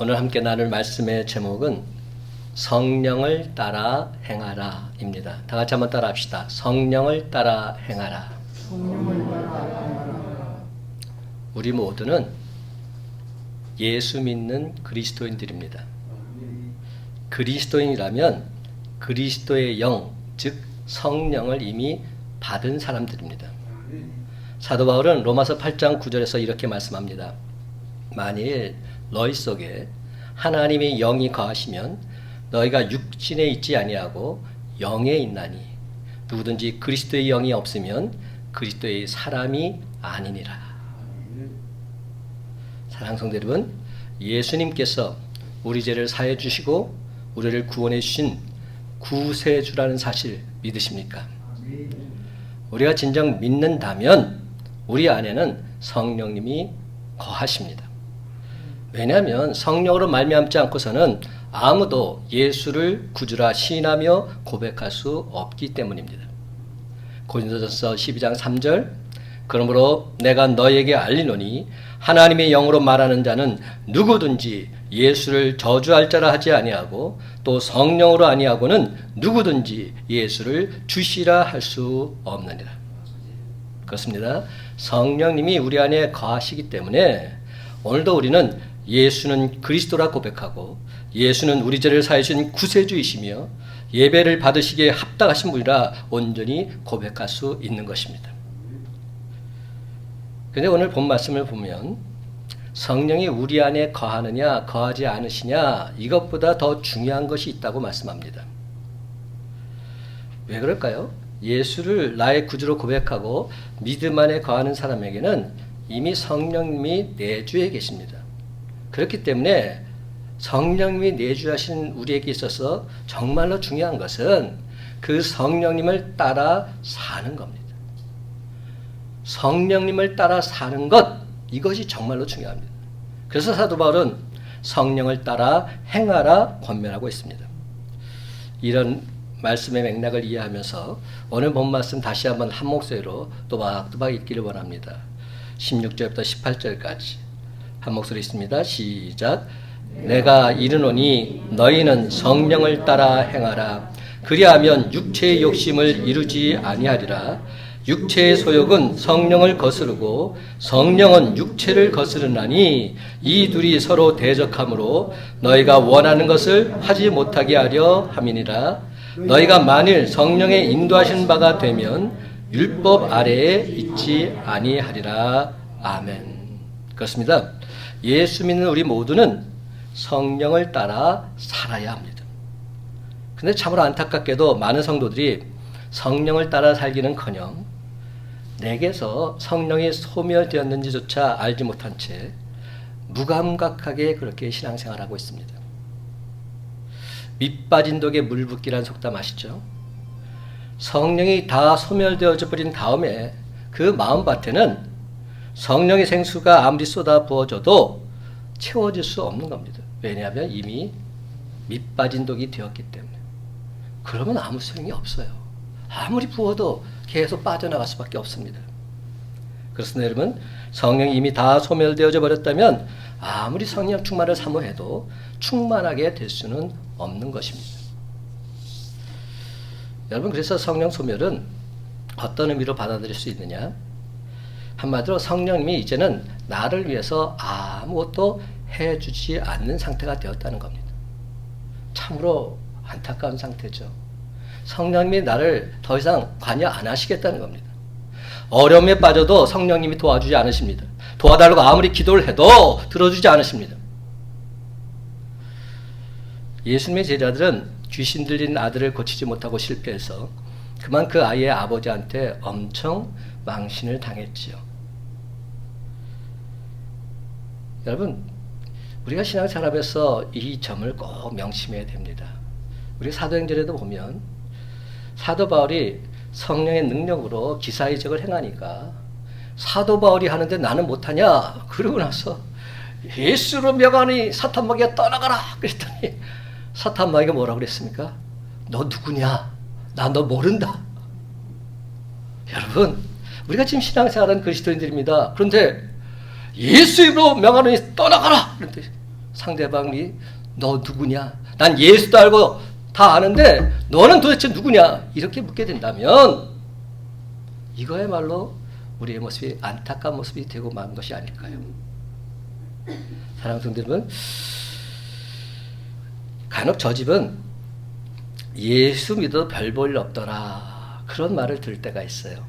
오늘 함께 나눌 말씀의 제목은 성령을 따라 행하라 입니다. 다 같이 한번 따라 합시다. 성령을 따라 행하라. 성령을 따라 행하라. 우리 모두는 예수 믿는 그리스도인들입니다. 그리스도인이라면 그리스도의 영, 즉 성령을 이미 받은 사람들입니다. 사도 바울은 로마서 8장 9절에서 이렇게 말씀합니다. 만일 너희 속에 하나님의 영이 거하시면 너희가 육신에 있지 아니하고 영에 있나니 누구든지 그리스도의 영이 없으면 그리스도의 사람이 아니니라. 사랑하는 성도 여러분, 예수님께서 우리 죄를 사해 주시고 우리를 구원해 주신 구세주라는 사실 믿으십니까? 우리가 진정 믿는다면 우리 안에는 성령님이 거하십니다. 왜냐하면 성령으로 말미암지 않고서는 아무도 예수를 구주라 시인하며 고백할 수 없기 때문입니다. 고린도전서 12장 3절 그러므로 내가 너에게 알리노니 하나님의 영으로 말하는 자는 누구든지 예수를 저주할 자라 하지 아니하고 또 성령으로 아니하고는 누구든지 예수를 주시라 할 수 없느니라. 그렇습니다. 성령님이 우리 안에 거하시기 때문에 오늘도 우리는 예수는 그리스도라 고백하고 예수는 우리 죄를 사해 주신 구세주이시며 예배를 받으시기에 합당하신 분이라 온전히 고백할 수 있는 것입니다. 그런데 오늘 본 말씀을 보면 성령이 우리 안에 거하느냐 거하지 않으시냐 이것보다 더 중요한 것이 있다고 말씀합니다. 왜 그럴까요? 예수를 나의 구주로 고백하고 믿음 안에 거하는 사람에게는 이미 성령님이 내주에 계십니다. 그렇기 때문에 성령님이 내주하신 우리에게 있어서 정말로 중요한 것은 그 성령님을 따라 사는 겁니다. 성령님을 따라 사는 것, 이것이 정말로 중요합니다. 그래서 사도 바울은 성령을 따라 행하라 권면하고 있습니다. 이런 말씀의 맥락을 이해하면서 오늘 본 말씀 다시 한번 한 목소리로 또박또박 읽기를 원합니다. 16절부터 18절까지 한 목소리 있습니다. 시작. 내가 이르노니 너희는 성령을 따라 행하라. 그리하면 육체의 욕심을 이루지 아니하리라. 육체의 소욕은 성령을 거스르고 성령은 육체를 거스르나니 이 둘이 서로 대적하므로 너희가 원하는 것을 하지 못하게 하려 함이니라. 너희가 만일 성령의 인도하신 바가 되면 율법 아래에 있지 아니하리라. 아멘. 그렇습니다. 예수 믿는 우리 모두는 성령을 따라 살아야 합니다. 근데 참으로 안타깝게도 많은 성도들이 성령을 따라 살기는커녕 내게서 성령이 소멸되었는지조차 알지 못한 채 무감각하게 그렇게 신앙생활하고 있습니다. 밑 빠진 독에 물 붓기란 속담 아시죠? 성령이 다 소멸되어져 버린 다음에 그 마음밭에는 성령의 생수가 아무리 쏟아 부어져도 채워질 수 없는 겁니다. 왜냐하면 이미 밑 빠진 독이 되었기 때문에. 그러면 아무 소용이 없어요. 아무리 부어도 계속 빠져나갈 수밖에 없습니다. 그렇습니다, 여러분. 성령이 이미 다 소멸되어져 버렸다면 아무리 성령 충만을 사모해도 충만하게 될 수는 없는 것입니다. 여러분, 그래서 성령 소멸은 어떤 의미로 받아들일 수 있느냐? 한마디로 성령님이 이제는 나를 위해서 아무것도 해주지 않는 상태가 되었다는 겁니다. 참으로 안타까운 상태죠. 성령님이 나를 더 이상 관여 안 하시겠다는 겁니다. 어려움에 빠져도 성령님이 도와주지 않으십니다. 도와달라고 아무리 기도를 해도 들어주지 않으십니다. 예수님의 제자들은 귀신 들린 아들을 고치지 못하고 실패해서 그만 그 아이의 아버지한테 엄청 망신을 당했지요. 여러분, 우리가 신앙생활에서 이 점을 꼭 명심해야 됩니다. 우리 사도행전에도 보면 사도 바울이 성령의 능력으로 기사이적을 행하니까 사도 바울이 하는데 나는 못하냐? 그러고 나서 예수로 명하니 사탄마귀가 떠나가라! 그랬더니 사탄마귀가 뭐라고 그랬습니까? 너 누구냐? 나 너 모른다. 여러분, 우리가 지금 신앙생활하는 그리스도인들입니다. 그런데 예수 이름으로 명하노니 떠나가라! 그런데 상대방이 너 누구냐? 난 예수도 알고 다 아는데 너는 도대체 누구냐? 이렇게 묻게 된다면 이거야말로 우리의 모습이 안타까운 모습이 되고 만 것이 아닐까요? 사랑하는 성도 여러분, 간혹 저 집은 예수 믿어도 별 볼 일 없더라 그런 말을 들을 때가 있어요.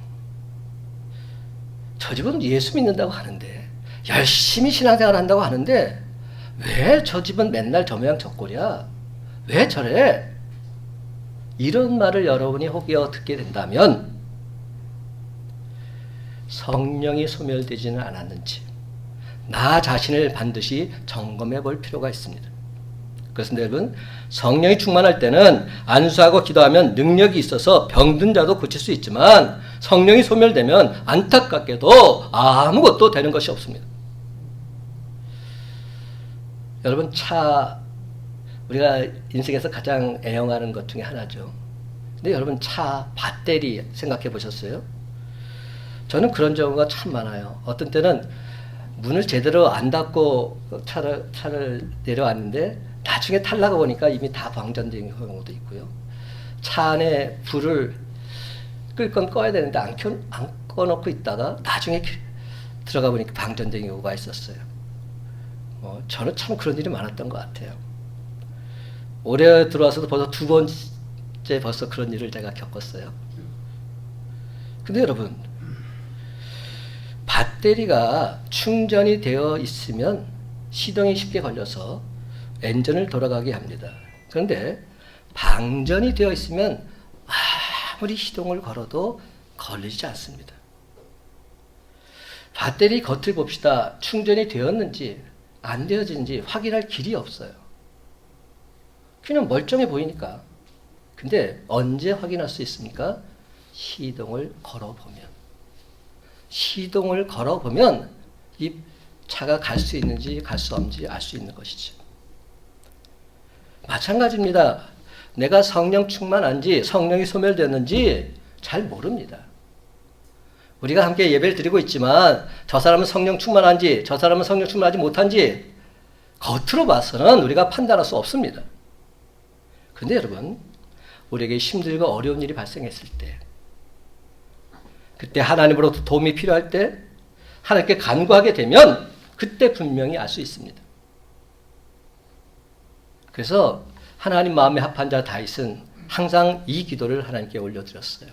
저 집은 예수 믿는다고 하는데 열심히 신앙생활 한다고 하는데 왜 저 집은 맨날 저 모양 저 꼴이야? 왜 저래? 이런 말을 여러분이 혹여 듣게 된다면 성령이 소멸되지는 않았는지 나 자신을 반드시 점검해 볼 필요가 있습니다. 그렇습니다, 여러분. 성령이 충만할 때는 안수하고 기도하면 능력이 있어서 병든 자도 고칠 수 있지만 성령이 소멸되면 안타깝게도 아무것도 되는 것이 없습니다. 여러분, 우리가 인생에서 가장 애용하는 것 중에 하나죠. 근데 여러분, 차 배터리 생각해 보셨어요? 저는 그런 경우가 참 많아요. 어떤 때는 문을 제대로 안 닫고 차를 내려왔는데 나중에 탈라가 보니까 이미 다 방전된 경우도 있고요. 차 안에 불을 끌 건 꺼야 되는데 안 꺼놓고 있다가 나중에 들어가 보니까 방전된 경우가 있었어요. 저는 참 그런 일이 많았던 것 같아요. 올해 들어와서도 벌써 2번째 벌써 그런 일을 제가 겪었어요. 근데 여러분, 배터리가 충전이 되어 있으면 시동이 쉽게 걸려서 엔진을 돌아가게 합니다. 그런데 방전이 되어 있으면 아무리 시동을 걸어도 걸리지 않습니다. 배터리 겉을 봅시다. 충전이 되었는지 안 되어진지 확인할 길이 없어요. 그냥 멀쩡해 보이니까. 근데 언제 확인할 수 있습니까? 시동을 걸어보면. 시동을 걸어보면 이 차가 갈 수 있는지 갈 수 없는지 알 수 있는 것이죠. 마찬가지입니다. 내가 성령 충만한지 성령이 소멸됐는지 잘 모릅니다. 우리가 함께 예배를 드리고 있지만 저 사람은 성령 충만한지 저 사람은 성령 충만하지 못한지 겉으로 봐서는 우리가 판단할 수 없습니다. 그런데 여러분, 우리에게 힘들고 어려운 일이 발생했을 때 그때 하나님으로부터 도움이 필요할 때 하나님께 간구하게 되면 그때 분명히 알 수 있습니다. 그래서 하나님 마음에 합한 자 다윗은 항상 이 기도를 하나님께 올려드렸어요.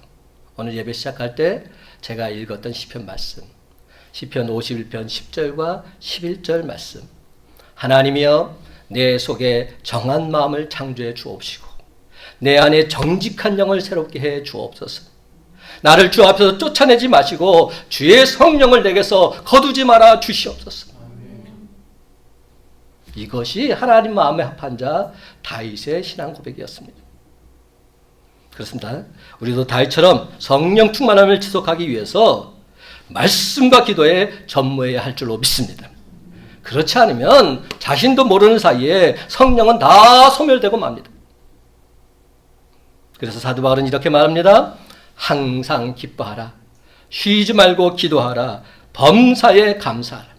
오늘 예배 시작할 때 제가 읽었던 시편 말씀, 시편 51편 10절과 11절 말씀. 하나님이여, 내 속에 정한 마음을 창조해 주옵시고 내 안에 정직한 영을 새롭게 해 주옵소서. 나를 주 앞에서 쫓아내지 마시고 주의 성령을 내게서 거두지 말아 주시옵소서. 이것이 하나님 마음에 합한 자 다윗의 신앙 고백이었습니다. 그렇습니다. 우리도 다윗처럼 성령 충만함을 지속하기 위해서 말씀과 기도에 전무해야 할 줄로 믿습니다. 그렇지 않으면 자신도 모르는 사이에 성령은 다 소멸되고 맙니다. 그래서 사도 바울은 이렇게 말합니다. 항상 기뻐하라. 쉬지 말고 기도하라. 범사에 감사하라.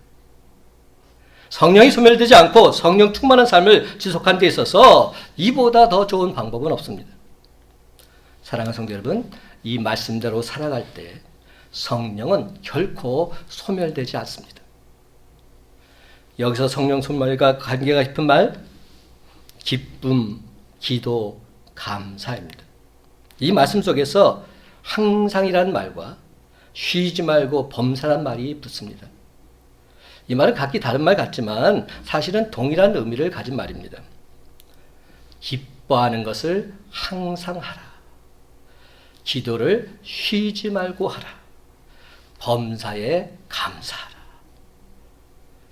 성령이 소멸되지 않고 성령 충만한 삶을 지속하는 데 있어서 이보다 더 좋은 방법은 없습니다. 사랑하는 성도 여러분, 이 말씀대로 살아갈 때 성령은 결코 소멸되지 않습니다. 여기서 성령 소멸과 관계가 깊은 말, 기쁨, 기도, 감사입니다. 이 말씀 속에서 항상이라는 말과 쉬지 말고 범사란 말이 붙습니다. 이 말은 각기 다른 말 같지만 사실은 동일한 의미를 가진 말입니다. 기뻐하는 것을 항상 하라. 기도를 쉬지 말고 하라. 범사에 감사하라.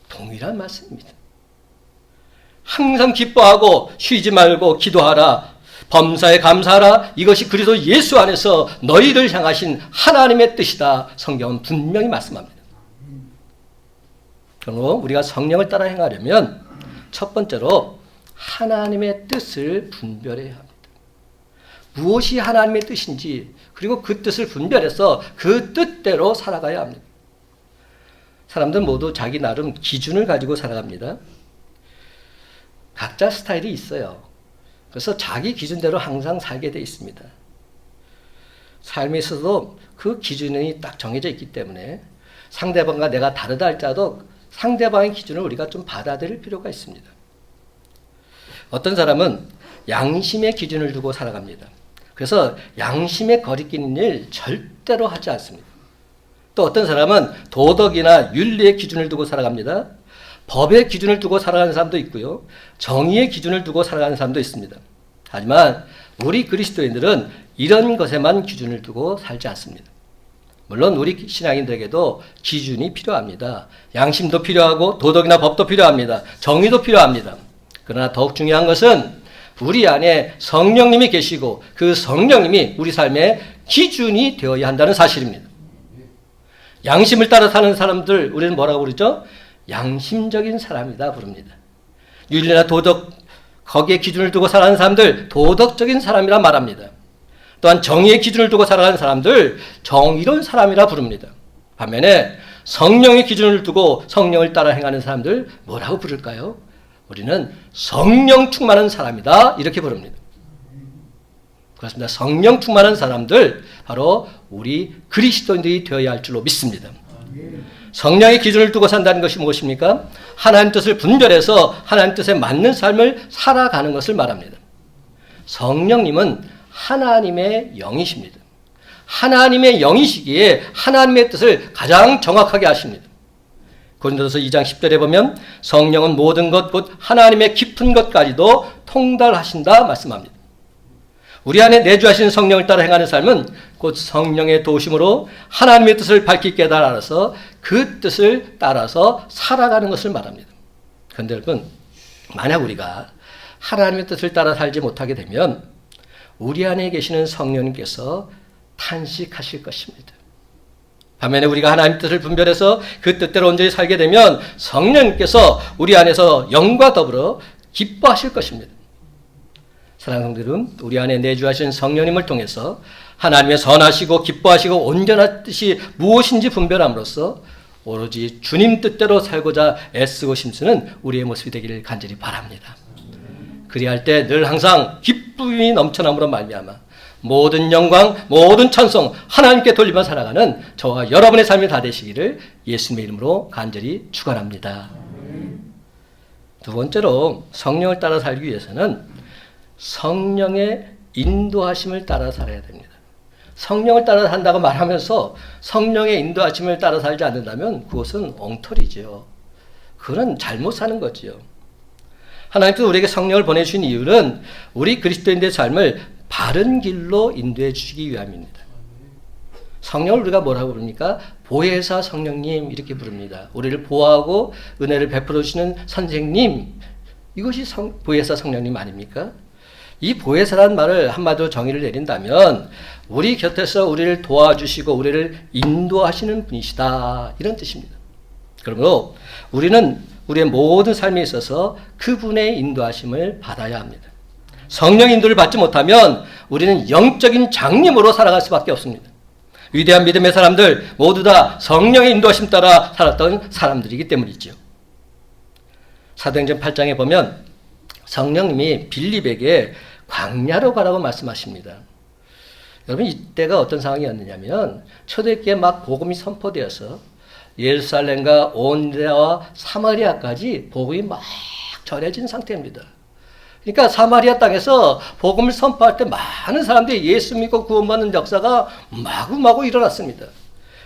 동일한 말씀입니다. 항상 기뻐하고 쉬지 말고 기도하라. 범사에 감사하라. 이것이 그리스도 예수 안에서 너희를 향하신 하나님의 뜻이다. 성경은 분명히 말씀합니다. 그러므로 우리가 성령을 따라 행하려면 첫 번째로 하나님의 뜻을 분별해야 합니다. 무엇이 하나님의 뜻인지 그리고 그 뜻을 분별해서 그 뜻대로 살아가야 합니다. 사람들 모두 자기 나름 기준을 가지고 살아갑니다. 각자 스타일이 있어요. 그래서 자기 기준대로 항상 살게 돼 있습니다. 삶에 있어서도 그 기준이 딱 정해져 있기 때문에 상대방과 내가 다르다 할지라도 상대방의 기준을 우리가 좀 받아들일 필요가 있습니다. 어떤 사람은 양심의 기준을 두고 살아갑니다. 그래서 양심에 거리끼는 일 절대로 하지 않습니다. 또 어떤 사람은 도덕이나 윤리의 기준을 두고 살아갑니다. 법의 기준을 두고 살아가는 사람도 있고요. 정의의 기준을 두고 살아가는 사람도 있습니다. 하지만 우리 그리스도인들은 이런 것에만 기준을 두고 살지 않습니다. 물론 우리 신앙인들에게도 기준이 필요합니다. 양심도 필요하고 도덕이나 법도 필요합니다. 정의도 필요합니다. 그러나 더욱 중요한 것은 우리 안에 성령님이 계시고 그 성령님이 우리 삶의 기준이 되어야 한다는 사실입니다. 양심을 따라 사는 사람들 우리는 뭐라고 부르죠? 양심적인 사람이다 부릅니다. 윤리나 도덕 거기에 기준을 두고 살아가는 사람들 도덕적인 사람이라 말합니다. 또한 정의의 기준을 두고 살아가는 사람들 정의로운 사람이라 부릅니다. 반면에 성령의 기준을 두고 성령을 따라 행하는 사람들 뭐라고 부를까요? 우리는 성령 충만한 사람이다 이렇게 부릅니다. 그렇습니다. 성령 충만한 사람들 바로 우리 그리스도인들이 되어야 할 줄로 믿습니다. 성령의 기준을 두고 산다는 것이 무엇입니까? 하나님 뜻을 분별해서 하나님 뜻에 맞는 삶을 살아가는 것을 말합니다. 성령님은 하나님의 영이십니다. 하나님의 영이시기에 하나님의 뜻을 가장 정확하게 아십니다. 고린도서 2장 10절에 보면 성령은 모든 것 곧 하나님의 깊은 것까지도 통달하신다 말씀합니다. 우리 안에 내주하신 성령을 따라 행하는 삶은 곧 성령의 도우심으로 하나님의 뜻을 밝히 깨달아서 그 뜻을 따라서 살아가는 것을 말합니다. 그런데 여러분, 만약 우리가 하나님의 뜻을 따라 살지 못하게 되면 우리 안에 계시는 성령님께서 탄식하실 것입니다. 반면에 우리가 하나님의 뜻을 분별해서 그 뜻대로 온전히 살게 되면 성령님께서 우리 안에서 영과 더불어 기뻐하실 것입니다. 사랑하는 성도들은 우리 안에 내주하신 성령님을 통해서 하나님의 선하시고 기뻐하시고 온전한 뜻이 무엇인지 분별함으로써 오로지 주님 뜻대로 살고자 애쓰고 힘쓰는 우리의 모습이 되기를 간절히 바랍니다. 그리할 때 늘 항상 기쁨이 넘쳐남으로 말미암아 모든 영광, 모든 찬송 하나님께 돌리며 살아가는 저와 여러분의 삶이 다 되시기를 예수님의 이름으로 간절히 축원합니다. 두 번째로 성령을 따라 살기 위해서는 성령의 인도하심을 따라 살아야 됩니다. 성령을 따라 산다고 말하면서 성령의 인도하심을 따라 살지 않는다면 그것은 엉터리죠. 그건 잘못 사는 거지요. 하나님께서 우리에게 성령을 보내주신 이유는 우리 그리스도인들의 삶을 바른 길로 인도해 주시기 위함입니다. 성령을 우리가 뭐라고 부릅니까? 보혜사 성령님 이렇게 부릅니다. 우리를 보호하고 은혜를 베풀어 주시는 선생님, 이것이 보혜사 성령님 아닙니까? 이 보혜사라는 말을 한마디로 정의를 내린다면 우리 곁에서 우리를 도와주시고 우리를 인도하시는 분이시다 이런 뜻입니다. 그러므로 우리는 우리의 모든 삶에 있어서 그분의 인도하심을 받아야 합니다. 성령 인도를 받지 못하면 우리는 영적인 장님으로 살아갈 수밖에 없습니다. 위대한 믿음의 사람들 모두 다 성령의 인도하심 따라 살았던 사람들이기 때문이죠. 사도행전 8장에 보면 성령님이 빌립에게 광야로 가라고 말씀하십니다. 여러분 이때가 어떤 상황이었느냐면 초대교회에 막 복음이 선포되어서 예루살렘과 온 유대와 사마리아까지 복음이 막 전해진 상태입니다. 그러니까 사마리아 땅에서 복음을 선포할 때 많은 사람들이 예수 믿고 구원받는 역사가 마구마구 일어났습니다.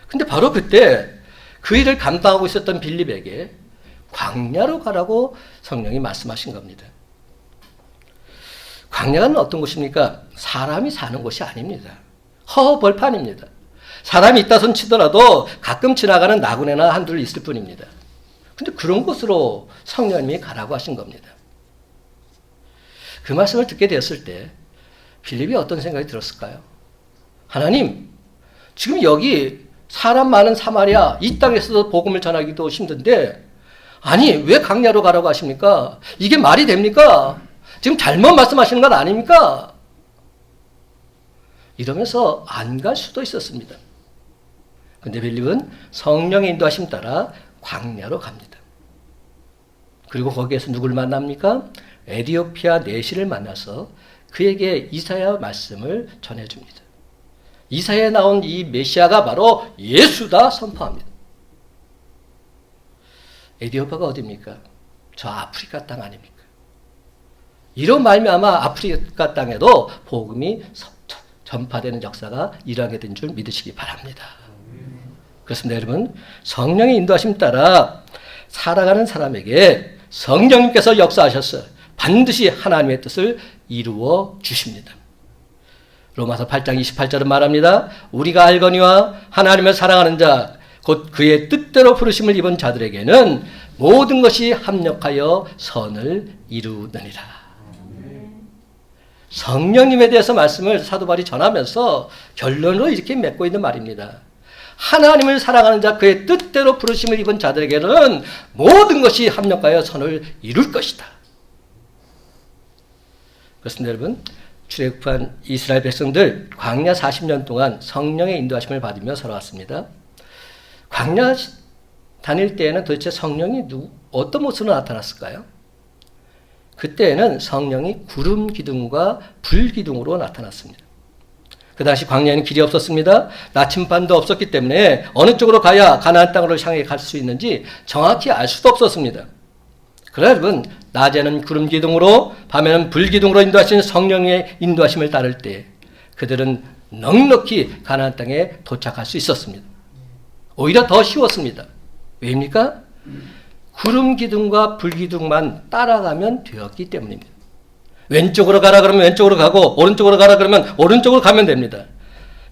근데 바로 그때 그 일을 감당하고 있었던 빌립에게 광야로 가라고 성령이 말씀하신 겁니다. 광야는 어떤 곳입니까? 사람이 사는 곳이 아닙니다. 허허벌판입니다. 사람이 있다 손 치더라도 가끔 지나가는 나그네나 한둘 있을 뿐입니다. 근데 그런 곳으로 성령님이 가라고 하신 겁니다. 그 말씀을 듣게 되었을 때 빌립이 어떤 생각이 들었을까요? 하나님, 지금 여기 사람 많은 사마리아 이 땅에서도 복음을 전하기도 힘든데 아니 왜 광야로 가라고 하십니까? 이게 말이 됩니까? 지금 잘못 말씀하시는 건 아닙니까? 이러면서 안 갈 수도 있었습니다. 근데 빌립은 성령의 인도하심 따라 광야로 갑니다. 그리고 거기에서 누굴 만납니까? 에디오피아 내시를 만나서 그에게 이사야 말씀을 전해줍니다. 이사야에 나온 이 메시아가 바로 예수다 선포합니다. 에디오피아가 어디입니까? 저 아프리카 땅 아닙니까? 이런 말미암아 아프리카 땅에도 복음이 전파되는 역사가 일어나게 된 줄 믿으시기 바랍니다. 그렇습니다, 여러분. 성령의 인도하심 따라 살아가는 사람에게 성령님께서 역사하셔서 반드시 하나님의 뜻을 이루어 주십니다. 로마서 8장 28절은 말합니다. 우리가 알거니와 하나님을 사랑하는 자, 곧 그의 뜻대로 부르심을 입은 자들에게는 모든 것이 합력하여 선을 이루느니라. 성령님에 대해서 말씀을 사도 바울이 전하면서 결론으로 이렇게 맺고 있는 말입니다. 하나님을 사랑하는 자, 그의 뜻대로 부르심을 입은 자들에게는 모든 것이 합력하여 선을 이룰 것이다. 그렇습니다, 여러분. 출애굽한 이스라엘 백성들 광야 40년 동안 성령의 인도하심을 받으며 살아왔습니다. 광야 다닐 때에는 도대체 성령이 어떤 모습으로 나타났을까요? 그때에는 성령이 구름 기둥과 불 기둥으로 나타났습니다. 그 당시 광야에는 길이 없었습니다. 나침반도 없었기 때문에 어느 쪽으로 가야 가나안 땅으로 향해 갈 수 있는지 정확히 알 수도 없었습니다. 그러나 여러분, 낮에는 구름 기둥으로 밤에는 불 기둥으로 인도하시는 성령의 인도하심을 따를 때 그들은 넉넉히 가나안 땅에 도착할 수 있었습니다. 오히려 더 쉬웠습니다. 왜입니까? 구름 기둥과 불 기둥만 따라가면 되었기 때문입니다. 왼쪽으로 가라 그러면 왼쪽으로 가고 오른쪽으로 가라 그러면 오른쪽으로 가면 됩니다.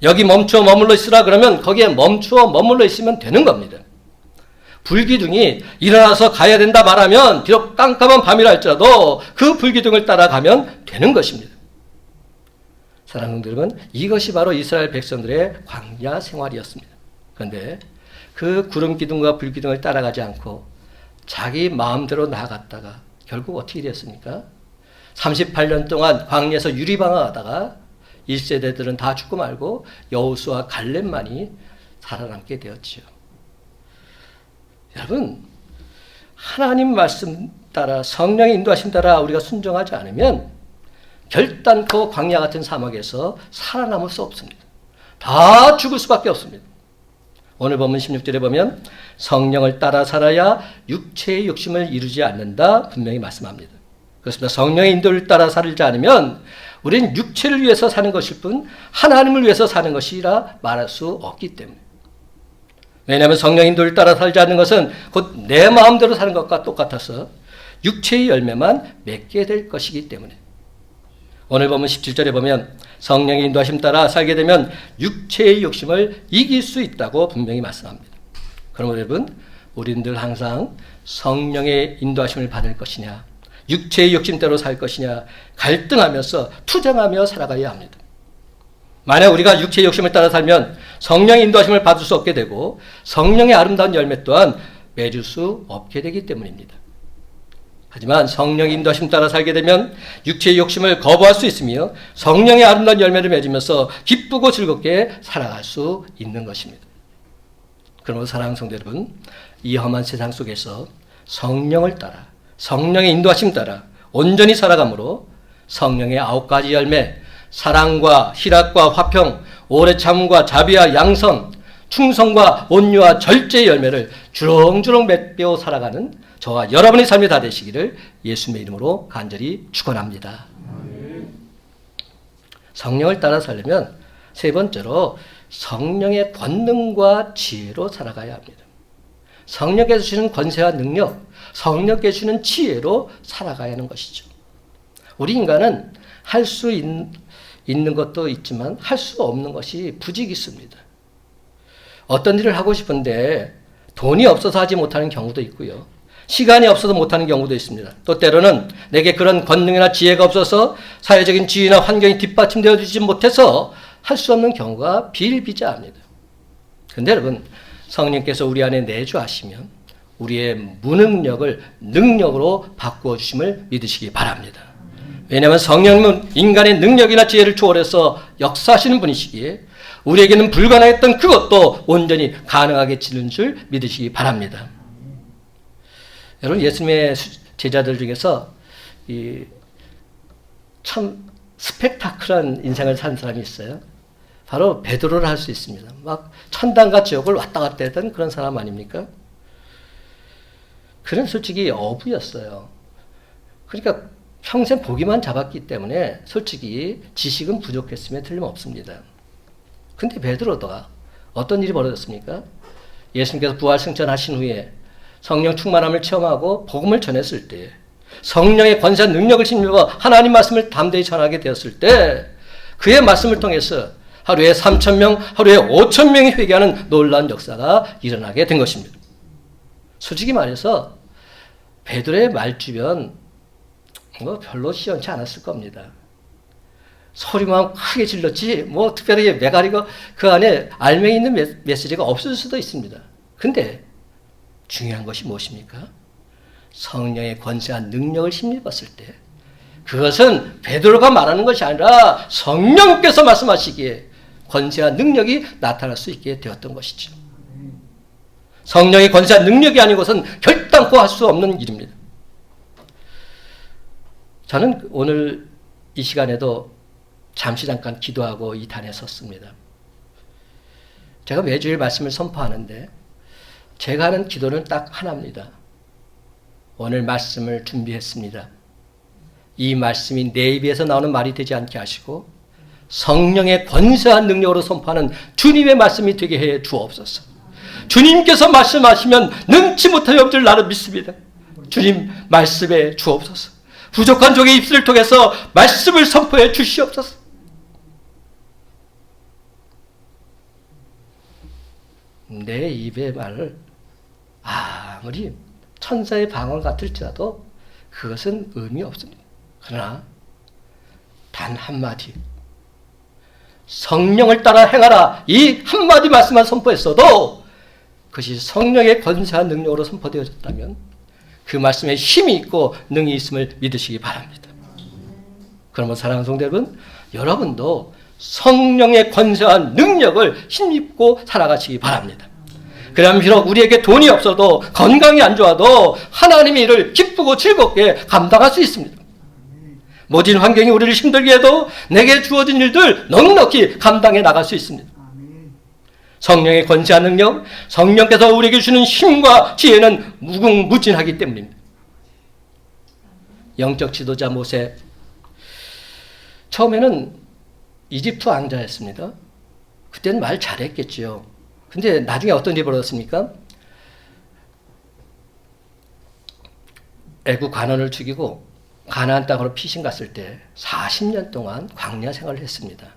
여기 멈추어 머물러 있으라 그러면 거기에 멈추어 머물러 있으면 되는 겁니다. 불기둥이 일어나서 가야 된다 말하면 비록 깜깜한 밤이라 할지라도 그 불기둥을 따라가면 되는 것입니다. 사랑하는 여러분, 이것이 바로 이스라엘 백성들의 광야 생활이었습니다. 그런데 그 구름 기둥과 불 기둥을 따라가지 않고 자기 마음대로 나아갔다가 결국 어떻게 됐습니까? 38년 동안 광야에서 유리방황하다가 1세대들은 다 죽고 말고 여호수아 갈렙만이 살아남게 되었지요. 여러분, 하나님 말씀 따라 성령의 인도하심 따라 우리가 순종하지 않으면 결단코 광야 같은 사막에서 살아남을 수 없습니다. 다 죽을 수밖에 없습니다. 오늘 본문 16절에 보면 성령을 따라 살아야 육체의 욕심을 이루지 않는다 분명히 말씀합니다. 그렇습니다. 성령의 인도를 따라 살지 않으면 우리는 육체를 위해서 사는 것일 뿐 하나님을 위해서 사는 것이라 말할 수 없기 때문에. 왜냐하면 성령 인도를 따라 살지 않는 것은 곧 내 마음대로 사는 것과 똑같아서 육체의 열매만 맺게 될 것이기 때문에. 오늘 보면 17절에 보면 성령의 인도하심 따라 살게 되면 육체의 욕심을 이길 수 있다고 분명히 말씀합니다. 그러므로 여러분, 우리들 항상 성령의 인도하심을 받을 것이냐, 육체의 욕심대로 살 것이냐 갈등하면서 투쟁하며 살아가야 합니다. 만약 우리가 육체의 욕심을 따라 살면 성령의 인도하심을 받을 수 없게 되고 성령의 아름다운 열매 또한 맺을 수 없게 되기 때문입니다. 하지만 성령의 인도하심 따라 살게 되면 육체의 욕심을 거부할 수 있으며 성령의 아름다운 열매를 맺으면서 기쁘고 즐겁게 살아갈 수 있는 것입니다. 그러므로 사랑하는 성도 여러분, 이 험한 세상 속에서 성령을 따라 성령의 인도하심 따라 온전히 살아가므로 성령의 9가지 열매, 사랑과 희락과 화평, 오래 참음과 자비와 양선, 충성과 온유와 절제의 열매를 주렁주렁 맺며 살아가는 저와 여러분의 삶이 다 되시기를 예수님의 이름으로 간절히 축원합니다. 성령을 따라 살려면 세 번째로 성령의 권능과 지혜로 살아가야 합니다. 성령께서 주시는 권세와 능력, 성령께서 주시는 지혜로 살아가야 하는 것이죠. 우리 인간은 할 수 있는 것도 있지만 할 수 없는 것이 부직이 있습니다. 어떤 일을 하고 싶은데 돈이 없어서 하지 못하는 경우도 있고요. 시간이 없어서 못하는 경우도 있습니다. 또 때로는 내게 그런 권능이나 지혜가 없어서 사회적인 지위나 환경이 뒷받침되어 주지 못해서 할 수 없는 경우가 비일비재합니다. 그런데 여러분, 성령께서 우리 안에 내주하시면 우리의 무능력을 능력으로 바꾸어 주심을 믿으시기 바랍니다. 왜냐하면 성령은 인간의 능력이나 지혜를 초월해서 역사하시는 분이시기에 우리에게는 불가능했던 그것도 온전히 가능하게 지는 줄 믿으시기 바랍니다. 여러분, 예수님의 제자들 중에서 이 참 스펙타클한 인생을 산 사람이 있어요. 바로 베드로를 할 수 있습니다. 막 천당과 지옥을 왔다 갔다 했던 그런 사람 아닙니까? 그는 솔직히 어부였어요. 그러니까 평생 보기만 잡았기 때문에 솔직히 지식은 부족했음에 틀림없습니다. 근데 베드로가 어떤 일이 벌어졌습니까? 예수님께서 부활 승천하신 후에 성령 충만함을 체험하고 복음을 전했을 때 성령의 권세와 능력을 힘입어 하나님 말씀을 담대히 전하게 되었을 때 그의 말씀을 통해서 하루에 3,000명, 하루에 5,000명이 회개하는 놀라운 역사가 일어나게 된 것입니다. 솔직히 말해서 베드로의 말 주변 뭐 별로 시원치 않았을 겁니다. 소리만 크게 질렀지 뭐 특별하게 메가리가 그 안에 알맹이 있는 메시지가 없을 수도 있습니다. 근데 중요한 것이 무엇입니까? 성령의 권세와 능력을 힘입었을 때 그것은 베드로가 말하는 것이 아니라 성령께서 말씀하시기에 권세와 능력이 나타날 수 있게 되었던 것이죠. 성령의 권세와 능력이 아니고선 결단코 할 수 없는 일입니다. 저는 오늘 이 시간에도 잠깐 기도하고 이 단에 섰습니다. 제가 매주일 말씀을 선포하는데 제가 하는 기도는 딱 하나입니다. 오늘 말씀을 준비했습니다. 이 말씀이 내 입에서 나오는 말이 되지 않게 하시고 성령의 권세한 능력으로 선포하는 주님의 말씀이 되게 해 주옵소서. 주님께서 말씀하시면 능치 못할 영들 나는 믿습니다. 주님 말씀해 주옵소서. 부족한 종의 입술을 통해서 말씀을 선포해 주시옵소서. 내 입의 말을 아무리 천사의 방언 같을지라도 그것은 의미 없습니다. 그러나 단 한마디 성령을 따라 행하라 이 한마디 말씀만 선포했어도 그것이 성령의 권세와 능력으로 선포되어졌다면 그 말씀에 힘이 있고 능이 있음을 믿으시기 바랍니다. 그러면 사랑하는 성도 여러분, 여러분도 성령의 권세와 능력을 힘입고 살아가시기 바랍니다. 그러면 비록 우리에게 돈이 없어도 건강이 안 좋아도 하나님의 일을 기쁘고 즐겁게 감당할 수 있습니다. 모진 환경이 우리를 힘들게 해도 내게 주어진 일들 넉넉히 감당해 나갈 수 있습니다. 성령의 권세와 능력, 성령께서 우리에게 주는 힘과 지혜는 무궁무진하기 때문입니다. 영적 지도자 모세, 처음에는 이집트 왕자였습니다. 그때는 말 잘했겠지요. 근데 나중에 어떤 일이 벌어졌습니까? 애국 관원을 죽이고 가나안 땅으로 피신 갔을 때 40년 동안 광야 생활을 했습니다.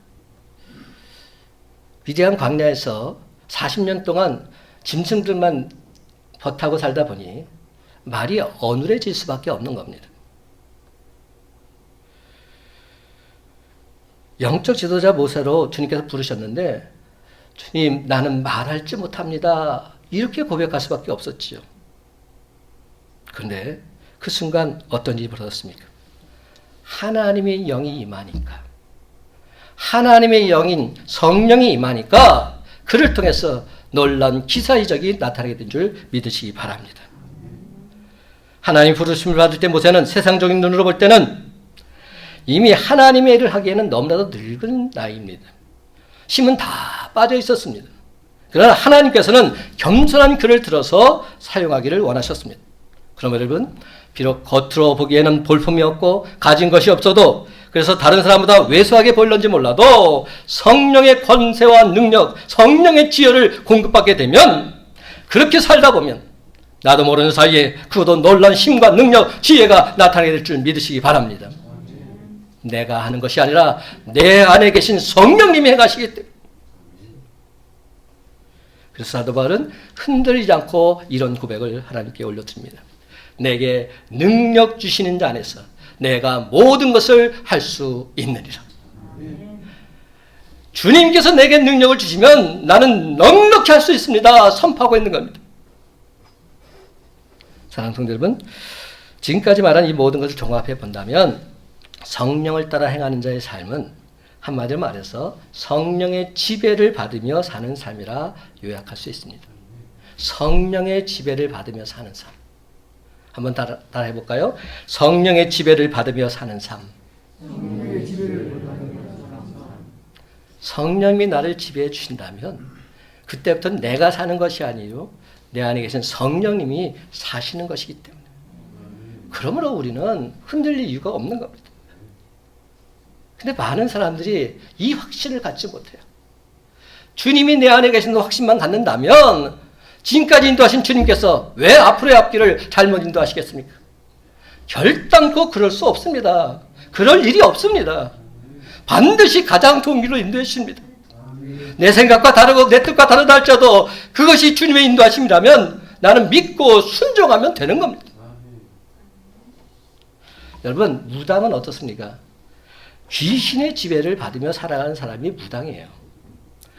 위대한 광야에서 40년 동안 짐승들만 버타고 살다 보니 말이 어눌해질 수밖에 없는 겁니다. 영적 지도자 모세로 주님께서 부르셨는데 주님 나는 말할 줄 못합니다. 이렇게 고백할 수밖에 없었지요. 그런데 그 순간 어떤 일이 벌어졌습니까? 하나님의 영이 임하니까 하나님의 영인 성령이 임하니까 그를 통해서 놀라운 기사이적이 나타나게 된 줄 믿으시기 바랍니다. 하나님 부르심을 받을 때 모세는 세상적인 눈으로 볼 때는 이미 하나님의 일을 하기에는 너무나도 늙은 나이입니다. 힘은 다 빠져 있었습니다. 그러나 하나님께서는 겸손한 그를 들어서 사용하기를 원하셨습니다. 그럼 여러분, 비록 겉으로 보기에는 볼품이 없고 가진 것이 없어도 그래서 다른 사람보다 왜소하게 보일런지 몰라도 성령의 권세와 능력, 성령의 지혜를 공급받게 되면 그렇게 살다 보면 나도 모르는 사이에 그도 놀라운 힘과 능력, 지혜가 나타나게 될 줄 믿으시기 바랍니다. 내가 하는 것이 아니라 내 안에 계신 성령님이 행하시기 때문에. 그래서 사도 바울은 흔들리지 않고 이런 고백을 하나님께 올려드립니다. 내게 능력 주시는 자 안에서 내가 모든 것을 할 수 있느니라. 주님께서 내게 능력을 주시면 나는 넉넉히 할 수 있습니다. 선포하고 있는 겁니다. 사랑하는 성도 여러분, 지금까지 말한 이 모든 것을 종합해 본다면 성령을 따라 행하는 자의 삶은 한마디로 말해서 성령의 지배를 받으며 사는 삶이라 요약할 수 있습니다. 성령의 지배를 받으며 사는 삶. 한번 따라 해볼까요? 성령의 지배를 받으며 사는 삶. 성령의 지배를 받으며 성령이 나를 지배해 주신다면 그때부터 내가 사는 것이 아니요 내 안에 계신 성령님이 사시는 것이기 때문에 그러므로 우리는 흔들릴 이유가 없는 겁니다. 근데 많은 사람들이 이 확신을 갖지 못해요. 주님이 내 안에 계신 확신만 갖는다면 지금까지 인도하신 주님께서 왜 앞으로의 앞길을 잘못 인도하시겠습니까? 결단코 그럴 수 없습니다. 그럴 일이 없습니다. 반드시 가장 좋은 길로 인도해 주십니다. 내 생각과 다르고 내 뜻과 다르다 할지라도 그것이 주님의 인도하심이라면 나는 믿고 순종하면 되는 겁니다. 여러분, 무당은 어떻습니까? 귀신의 지배를 받으며 살아가는 사람이 무당이에요.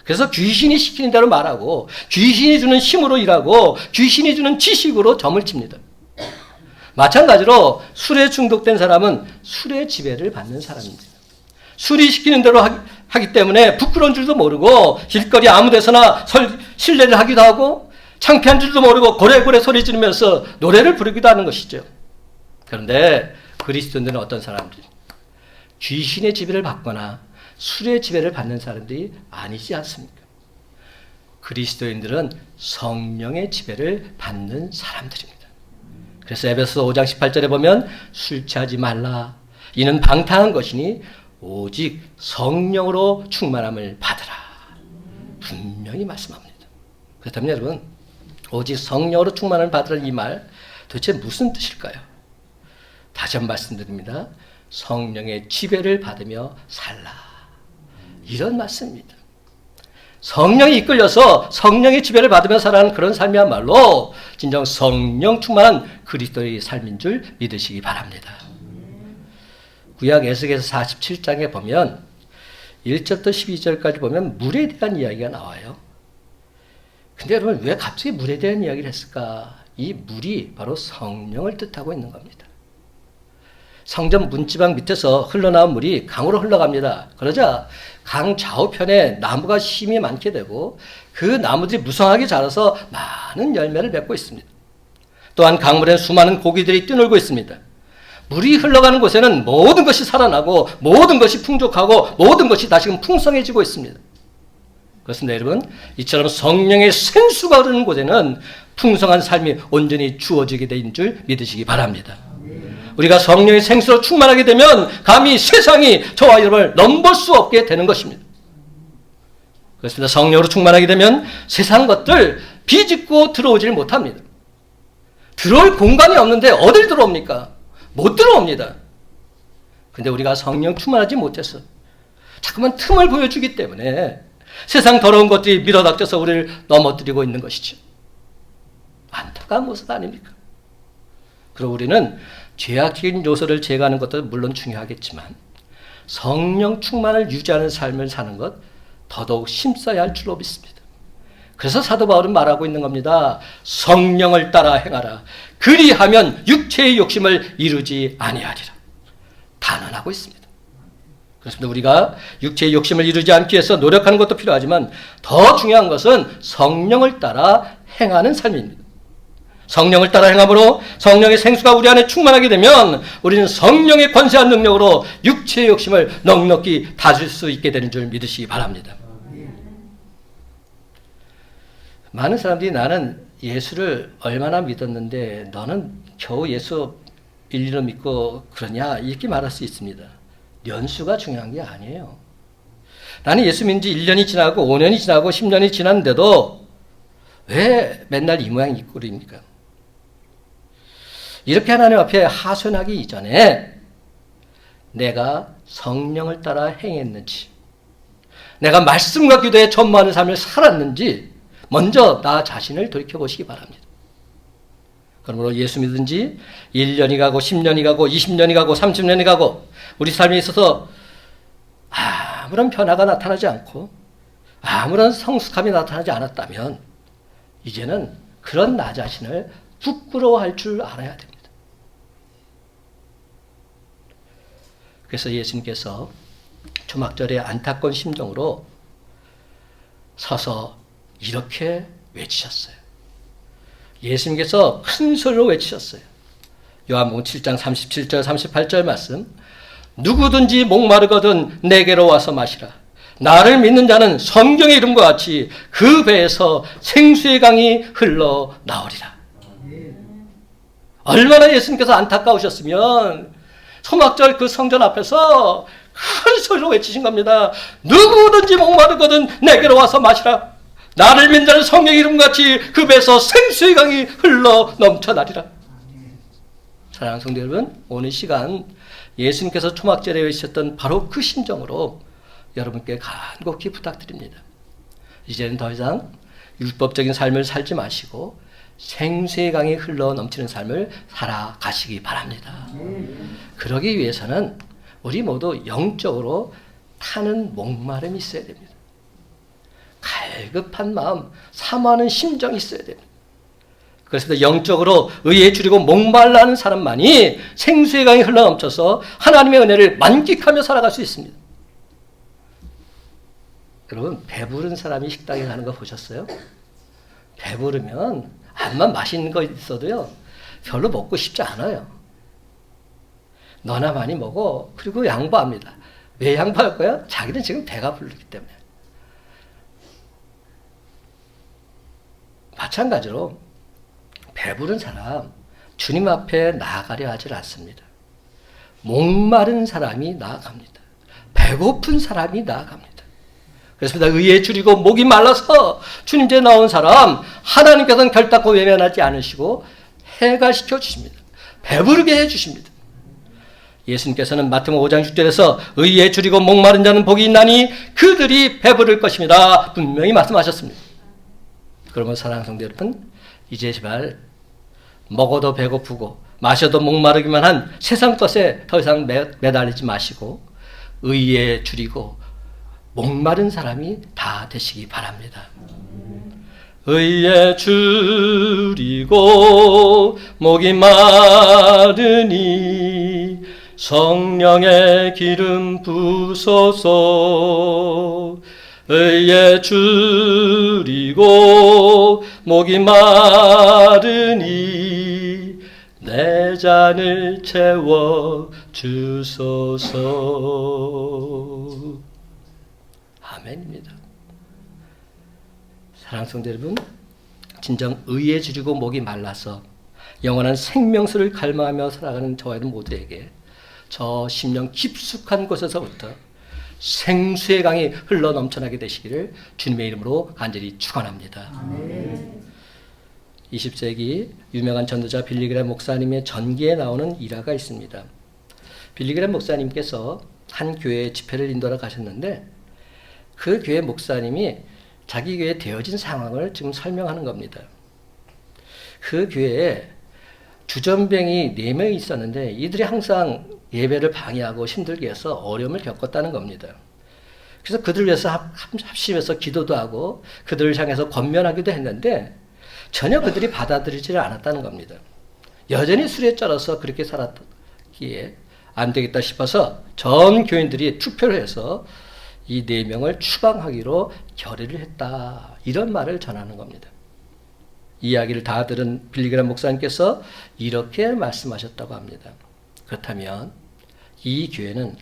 그래서 귀신이 시키는 대로 말하고 귀신이 주는 힘으로 일하고 귀신이 주는 지식으로 점을 칩니다. 마찬가지로 술에 중독된 사람은 술의 지배를 받는 사람입니다. 술이 시키는 대로 하기 때문에 부끄러운 줄도 모르고 길거리 아무 데서나 실례를 하기도 하고 창피한 줄도 모르고 고래고래 소리 지르면서 노래를 부르기도 하는 것이죠. 그런데 그리스도인들은 어떤 사람들이 귀신의 지배를 받거나 술의 지배를 받는 사람들이 아니지 않습니까? 그리스도인들은 성령의 지배를 받는 사람들입니다. 그래서 에베소서 5장 18절에 보면 술 취하지 말라. 이는 방탕한 것이니 오직 성령으로 충만함을 받으라. 분명히 말씀합니다. 그렇다면 여러분, 오직 성령으로 충만함을 받으라는 이 말 도대체 무슨 뜻일까요? 다시 한번 말씀드립니다. 성령의 지배를 받으며 살라. 이런 말씀입니다. 성령이 이끌려서 성령의 지배를 받으며 살아가는 그런 삶이야말로 진정 성령 충만한 그리스도의 삶인 줄 믿으시기 바랍니다. 구약 에스겔서 47장에 보면 1절부터 12절까지 보면 물에 대한 이야기가 나와요. 근데 여러분, 왜 갑자기 물에 대한 이야기를 했을까? 이 물이 바로 성령을 뜻하고 있는 겁니다. 성전 문지방 밑에서 흘러나온 물이 강으로 흘러갑니다. 그러자 강 좌우편에 나무가 힘이 많게 되고 그 나무들이 무성하게 자라서 많은 열매를 맺고 있습니다. 또한 강물에는 수많은 고기들이 뛰놀고 있습니다. 물이 흘러가는 곳에는 모든 것이 살아나고 모든 것이 풍족하고 모든 것이 다시금 풍성해지고 있습니다. 그렇습니다, 여러분. 이처럼 성령의 생수가 흐르는 곳에는 풍성한 삶이 온전히 주어지게 된 줄 믿으시기 바랍니다. 우리가 성령의 생수로 충만하게 되면 감히 세상이 저와 여러분을 넘볼 수 없게 되는 것입니다. 그렇습니다. 성령으로 충만하게 되면 세상 것들 비집고 들어오질 못합니다. 들어올 공간이 없는데 어딜 들어옵니까? 못 들어옵니다. 근데 우리가 성령 충만하지 못해서 자꾸만 틈을 보여주기 때문에 세상 더러운 것들이 밀어닥쳐서 우리를 넘어뜨리고 있는 것이죠. 안타까운 모습 아닙니까? 그리고 우리는 죄악적인 요소를 제거하는 것도 물론 중요하겠지만 성령 충만을 유지하는 삶을 사는 것 더더욱 힘써야 할 줄로 믿습니다. 그래서 사도 바울은 말하고 있는 겁니다. 성령을 따라 행하라. 그리하면 육체의 욕심을 이루지 아니하리라. 단언하고 있습니다. 그렇습니다. 우리가 육체의 욕심을 이루지 않기 위해서 노력하는 것도 필요하지만 더 중요한 것은 성령을 따라 행하는 삶입니다. 성령을 따라 행함으로 성령의 생수가 우리 안에 충만하게 되면 우리는 성령의 권세한 능력으로 육체의 욕심을 넉넉히 다질 수 있게 되는 줄 믿으시기 바랍니다. 많은 사람들이 나는 예수를 얼마나 믿었는데 너는 겨우 예수 일리로 믿고 그러냐 이렇게 말할 수 있습니다. 연수가 중요한 게 아니에요. 나는 예수 믿은 지 1년이 지나고 5년이 지나고 10년이 지났는데도 왜 맨날 이 모양 이 꼴입니까? 이렇게 하나님 앞에 하소연하기 이전에 내가 성령을 따라 행했는지, 내가 말씀과 기도에 전무하는 삶을 살았는지 먼저 나 자신을 돌이켜보시기 바랍니다. 그러므로 예수 믿은 지 1년이 가고 10년이 가고 20년이 가고 30년이 가고 우리 삶에 있어서 아무런 변화가 나타나지 않고 아무런 성숙함이 나타나지 않았다면 이제는 그런 나 자신을 부끄러워할 줄 알아야 됩니다. 그래서 예수님께서 초막절에 안타까운 심정으로 서서 이렇게 외치셨어요. 예수님께서 큰 소리로 외치셨어요. 요한복음 7장 37절 38절 말씀. 누구든지 목마르거든 내게로 와서 마시라. 나를 믿는 자는 성경의 이름과 같이 그 배에서 생수의 강이 흘러 나오리라. 얼마나 예수님께서 안타까우셨으면 소막절 그 성전 앞에서 큰 소리로 외치신 겁니다. 누구든지 목마르거든 내게로 와서 마시라. 나를 믿는 자는 성경의 이름과 같이 그 배에서 생수의 강이 흘러 넘쳐나리라. 사랑하는 성도 여러분, 오늘 시간 예수님께서 초막절에 외치셨던 바로 그 심정으로 여러분께 간곡히 부탁드립니다. 이제는 더 이상 율법적인 삶을 살지 마시고 생수의 강이 흘러 넘치는 삶을 살아가시기 바랍니다. 그러기 위해서는 우리 모두 영적으로 타는 목마름이 있어야 됩니다. 갈급한 마음, 사모하는 심정이 있어야 됩니다. 그래서 영적으로 의에 줄이고 목말라는 사람만이 생수의 강이 흘러넘쳐서 하나님의 은혜를 만끽하며 살아갈 수 있습니다. 여러분, 배부른 사람이 식당에 가는 거 보셨어요? 배부르면 암만 맛있는 거 있어도요 별로 먹고 싶지 않아요. 너나 많이 먹어. 그리고 양보합니다. 왜 양보할 거야? 자기는 지금 배가 부르기 때문에. 마찬가지로 배부른 사람 주님 앞에 나아가려 하질 않습니다. 목마른 사람이 나아갑니다. 배고픈 사람이 나아갑니다. 그렇습니다. 의에 줄이고 목이 말라서 주님께 나온 사람 하나님께서는 결단코 외면하지 않으시고 해갈시켜 주십니다. 배부르게 해주십니다. 예수님께서는 마태복음 5장 6절에서 의에 줄이고 목마른 자는 복이 있나니 그들이 배부를 것입니다. 분명히 말씀하셨습니다. 그러면 사랑하는 성도 여러분, 이제 제발 먹어도 배고프고 마셔도 목마르기만 한 세상 것에 더 이상 매달리지 마시고 의에 줄이고 목마른 사람이 다 되시기 바랍니다. 의에 줄이고 목이 마르니 성령의 기름 부소서. 의에 줄이고 목이 마르니 내 잔을 채워 주소서. 아멘입니다. 사랑하는 성도 여러분, 진정 의에 줄이고 목이 말라서 영원한 생명수를 갈망하며 살아가는 저와 여러분 모두에게 저 심령 깊숙한 곳에서부터 생수의 강이 흘러 넘쳐나게 되시기를 주님의 이름으로 간절히 축원합니다. 20세기 유명한 전도자 빌리그램 목사님의 전기에 나오는 일화가 있습니다. 빌리그램 목사님께서 한 교회 집회를 인도하러 가셨는데 그 교회 목사님이 자기 교회에 되어진 상황을 지금 설명하는 겁니다. 그 교회에 주전뱅이 4명이 있었는데 이들이 항상 예배를 방해하고 힘들게 해서 어려움을 겪었다는 겁니다. 그래서 그들을 위해서 합심해서 기도도 하고 그들을 향해서 권면하기도 했는데 전혀 그들이 받아들이지를 않았다는 겁니다. 여전히 술에 쩔어서 그렇게 살았기에 안 되겠다 싶어서 전 교인들이 투표를 해서 이 4명을 추방하기로 결의를 했다. 이런 말을 전하는 겁니다. 이야기를 다 들은 빌리그램 목사님께서 이렇게 말씀하셨다고 합니다. 그렇다면 이 교회는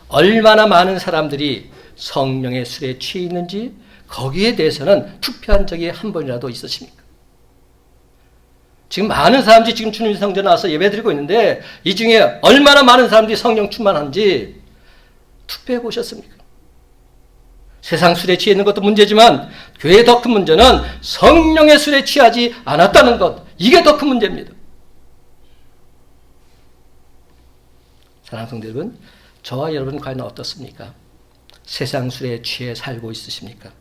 얼마나 많은 사람들이 성령의 술에 취해 있는지 거기에 대해서는 투표한 적이 한 번이라도 있으십니까? 지금 많은 사람들이 지금 주님 성전에 와서 예배드리고 있는데 이 중에 얼마나 많은 사람들이 성령 충만한지 투표해 보셨습니까? 세상 술에 취해 있는 것도 문제지만 교회의 더 큰 문제는 성령의 술에 취하지 않았다는 것, 이게 더 큰 문제입니다. 사랑하는 성도 여러분, 저와 여러분 과연 어떻습니까? 세상 술에 취해 살고 있으십니까?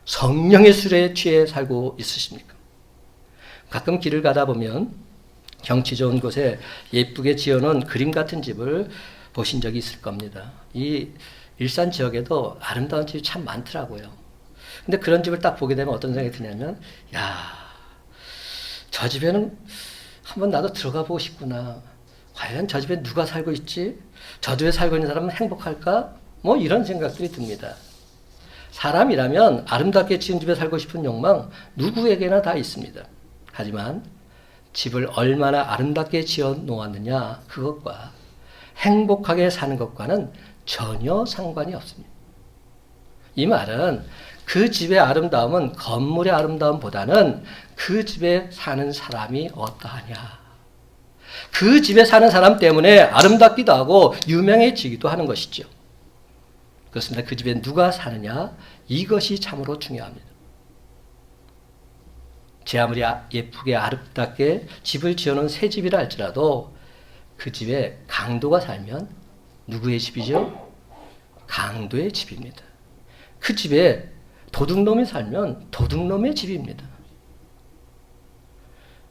성령의 술에 취해 살고 있으십니까? 가끔 길을 가다 보면 경치 좋은 곳에 예쁘게 지어놓은 그림 같은 집을 보신 적이 있을 겁니다. 이 일산 지역에도 아름다운 집이 참 많더라고요. 근데 그런 집을 딱 보게 되면 어떤 생각이 드냐면, 야, 저 집에는 한번 나도 들어가 보고 싶구나. 과연 저 집에 누가 살고 있지? 저 집에 살고 있는 사람은 행복할까? 뭐 이런 생각들이 듭니다. 사람이라면 아름답게 지은 집에 살고 싶은 욕망 누구에게나 다 있습니다. 하지만 집을 얼마나 아름답게 지어 놓았느냐 그것과 행복하게 사는 것과는 전혀 상관이 없습니다. 이 말은 그 집의 아름다움은 건물의 아름다움보다는 그 집에 사는 사람이 어떠하냐. 그 집에 사는 사람 때문에 아름답기도 하고 유명해지기도 하는 것이죠. 그렇습니다. 그 집에 누가 사느냐 이것이 참으로 중요합니다. 제 아무리 예쁘게 아름답게 집을 지어놓은 새 집이라 할지라도 그 집에 강도가 살면 누구의 집이죠? 강도의 집입니다. 그 집에 도둑놈이 살면 도둑놈의 집입니다.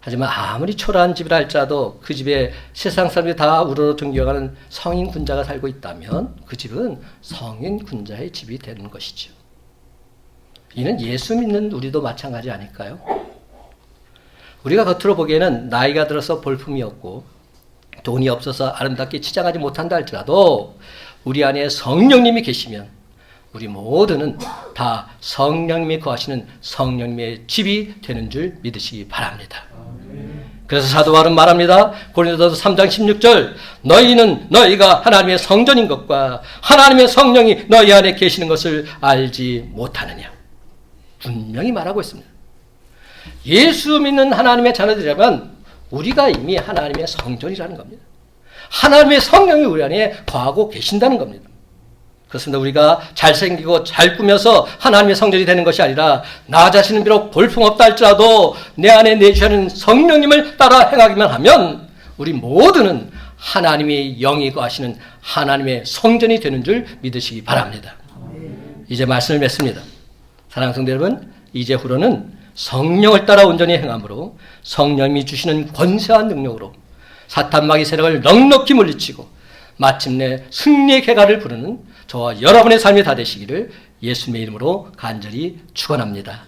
하지만 아무리 초라한 집이라 할지라도 그 집에 세상 사람들이 다 우러러 존경하는 성인 군자가 살고 있다면 그 집은 성인 군자의 집이 되는 것이죠. 이는 예수 믿는 우리도 마찬가지 아닐까요? 우리가 겉으로 보기에는 나이가 들어서 볼품이 없고 돈이 없어서 아름답게 치장하지 못한다 할지라도 우리 안에 성령님이 계시면 우리 모두는 다 성령님이 거하시는 성령님의 집이 되는 줄 믿으시기 바랍니다. 그래서 사도 바울은 말합니다. 고린도서 3장 16절 너희는 너희가 하나님의 성전인 것과 하나님의 성령이 너희 안에 계시는 것을 알지 못하느냐. 분명히 말하고 있습니다. 예수 믿는 하나님의 자녀들이라면 우리가 이미 하나님의 성전이라는 겁니다. 하나님의 성령이 우리 안에 거하고 계신다는 겁니다. 그렇습니다. 우리가 잘생기고 잘 꾸며서 하나님의 성전이 되는 것이 아니라 나 자신은 비록 볼품없다 할지라도 내 안에 내주시는 성령님을 따라 행하기만 하면 우리 모두는 하나님의 영이 거하시는 하나님의 성전이 되는 줄 믿으시기 바랍니다. 이제 말씀을 맺습니다. 사랑하는 성도 여러분, 이제후로는 성령을 따라 온전히 행함으로 성령이 주시는 권세한 능력으로 사탄 마귀 세력을 넉넉히 물리치고 마침내 승리의 쾌가를 부르는 저와 여러분의 삶이 다 되시기를 예수님의 이름으로 간절히 축원합니다.